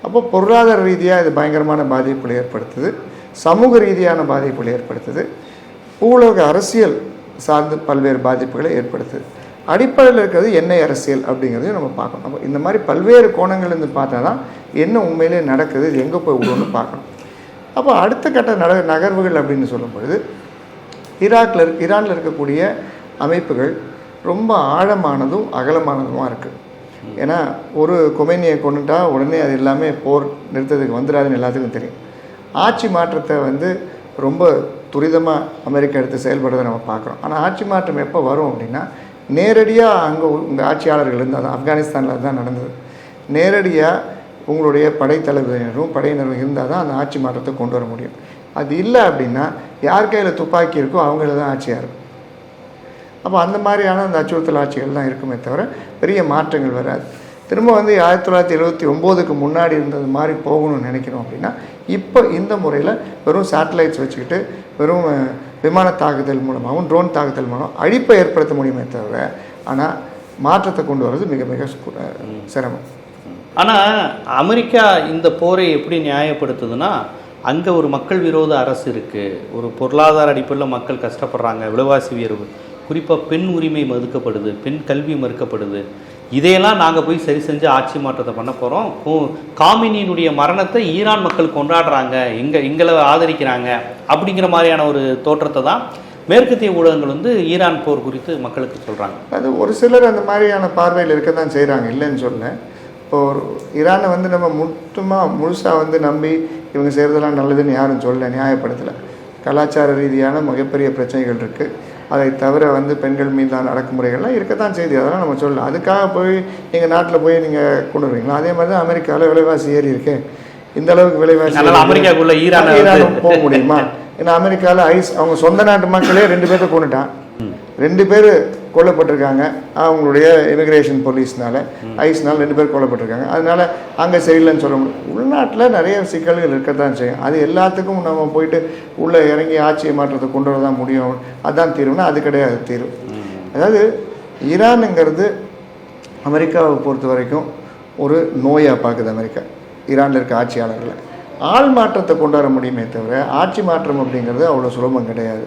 அப்போ பொருளாதார ரீதியாக இது பயங்கரமான பாதிப்புகளை ஏற்படுத்துது, சமூக ரீதியான பாதிப்புகளை ஏற்படுத்துது, பூலோக அரசியல் சார்ந்து பல்வேறு பாதிப்புகளை ஏற்படுத்துது. அடிப்படையில் இருக்கிறது எண்ணெய் அரசியல் அப்படிங்கிறதையும் நம்ம பார்க்கணும். நம்ம இந்த மாதிரி பல்வேறு கோணங்கள்லேருந்து பார்த்தா தான் என்ன உண்மையிலே நடக்குது, இது எங்கே போய் விடுன்னு பார்க்கணும். அப்போ அடுத்த கட்ட நகர்வுகள் அப்படின்னு சொல்லும் பொழுது ஈரானில் இருக்கக்கூடிய அமைப்புகள் ரொம்ப ஆழமானதும் அகலமானதுமாக இருக்குது. ஏன்னா ஒரு கொமேனியை கொண்டுட்டா உடனே அது எல்லாமே போர் நிறுத்தத்துக்கு வந்துடாதுன்னு எல்லாத்துக்கும் தெரியும். ஆட்சி மாற்றத்தை ரொம்ப துரிதமாக அமெரிக்கா எடுத்து செயல்படுறதை நம்ம பார்க்குறோம். ஆனால் ஆட்சி மாற்றம் எப்போ வரும் அப்படின்னா நேரடியாக அங்கே உங்கள் ஆட்சியாளர்கள் இருந்தால் தான். ஆப்கானிஸ்தானில் தான் நடந்தது. நேரடியாக உங்களுடைய படையினரும் இருந்தால் தான் அந்த ஆட்சி மாற்றத்தை கொண்டு வர முடியும். அது இல்லை அப்படின்னா யார் கையில் துப்பாக்கி இருக்கோ அவங்கள தான் ஆட்சியாக இருக்கும். அப்போ அந்த மாதிரியான அந்த அச்சுறுத்தல் ஆட்சிகள் தான் இருக்குமே தவிர பெரிய மாற்றங்கள் வராது. திரும்ப 1979க்கு முன்னாடி இருந்தது மாதிரி போகணும்னு நினைக்கிறோம் அப்படின்னா இப்போ இந்த முறையில் வெறும் சேட்டலைட்ஸ் வச்சுக்கிட்டு வெறும் விமான தாக்குதல் மூலமாகவும் ட்ரோன் தாக்குதல் மூலம் அழிப்பை ஏற்படுத்த முடியுமே தவிர ஆனால் மாற்றத்தை கொண்டு வர்றது மிக மிக சிரமம். ஆனால் அமெரிக்கா இந்த போரை எப்படி நியாயப்படுத்துதுன்னா, அங்கே ஒரு மக்கள் விரோத அரசு இருக்குது, ஒரு பொருளாதார அடிப்படையில் மக்கள் கஷ்டப்படுறாங்க, விலைவாசி உயர்வு, குறிப்பாக பெண் உரிமை மறுக்கப்படுது, பெண் கல்வி மறுக்கப்படுது, இதையெல்லாம் நாங்கள் போய் சரி செஞ்சு ஆட்சி மாற்றத்தை பண்ண போகிறோம். காமினியினுடைய மரணத்தை ஈரான் மக்கள் கொண்டாடுறாங்க, எங்களை ஆதரிக்கிறாங்க அப்படிங்கிற மாதிரியான ஒரு தோற்றத்தை தான் மேற்கத்திய ஊடகங்கள் ஈரான் போர் குறித்து மக்களுக்கு சொல்கிறாங்க. அது ஒரு சிலர் அந்த மாதிரியான பார்வையில் இருக்க தான் செய்கிறாங்க, இல்லைன்னு சொல்ல. இப்போ ஒரு ஈரானை நம்ம முழுசாக நம்பி இவங்க செய்கிறதெல்லாம் நல்லதுன்னு யாரும் சொல்ல, நியாயப்படுத்தலை. கலாச்சார ரீதியான மிகப்பெரிய பிரச்சனைகள் இருக்குது. அதை தவிர பெண்கள் மீதான அடக்குமுறைகள்லாம் இருக்கத்தான் செய்யுது, அதெல்லாம் நம்ம சொல்லலாம். அதுக்காக போய் எங்கள் நாட்டில் போய் நீங்கள் கொண்டு வருவீங்களா? அதே மாதிரி தான் அமெரிக்காவில் விலைவாசி ஏறி இருக்கு. இந்த அளவுக்கு விலைவாசி அமெரிக்காவுக்குள்ள ஈரான் போக முடியுமா? ஏன்னா அமெரிக்காவில் அவங்க சொந்த நாட்டு மக்களே 2 பேர்த்த கொண்டுட்டான். 2 பேர் கொல்லப்பட்டிருக்காங்க அவங்களுடைய இமிக்ரேஷன் போலீஸ்னால, ஐஸ்னால 2 பேர் கொல்லப்பட்டிருக்காங்க. அதனால அங்கே சரியில்லைன்னு சொல்ல முடியும். உள்நாட்டில் நிறைய சிக்கல்கள் இருக்கத்தான் செய்யும். அது எல்லாத்துக்கும் நம்ம போயிட்டு உள்ளே இறங்கி ஆட்சியை மாற்றத்தை கொண்டு வர தான் முடியும், அதுதான் தீர்வுனா அது கிடையாது தீர்வு. அதாவது ஈரானுங்கிறது அமெரிக்காவை பொறுத்த வரைக்கும் ஒரு நோயாக பார்க்குது அமெரிக்கா. ஈரானில் இருக்க ஆட்சியாளர்களை ஆள் மாற்றத்தை கொண்டு வர முடியுமே தவிர ஆட்சி மாற்றம் அப்படிங்கிறது அவ்வளோ சுலபம் கிடையாது.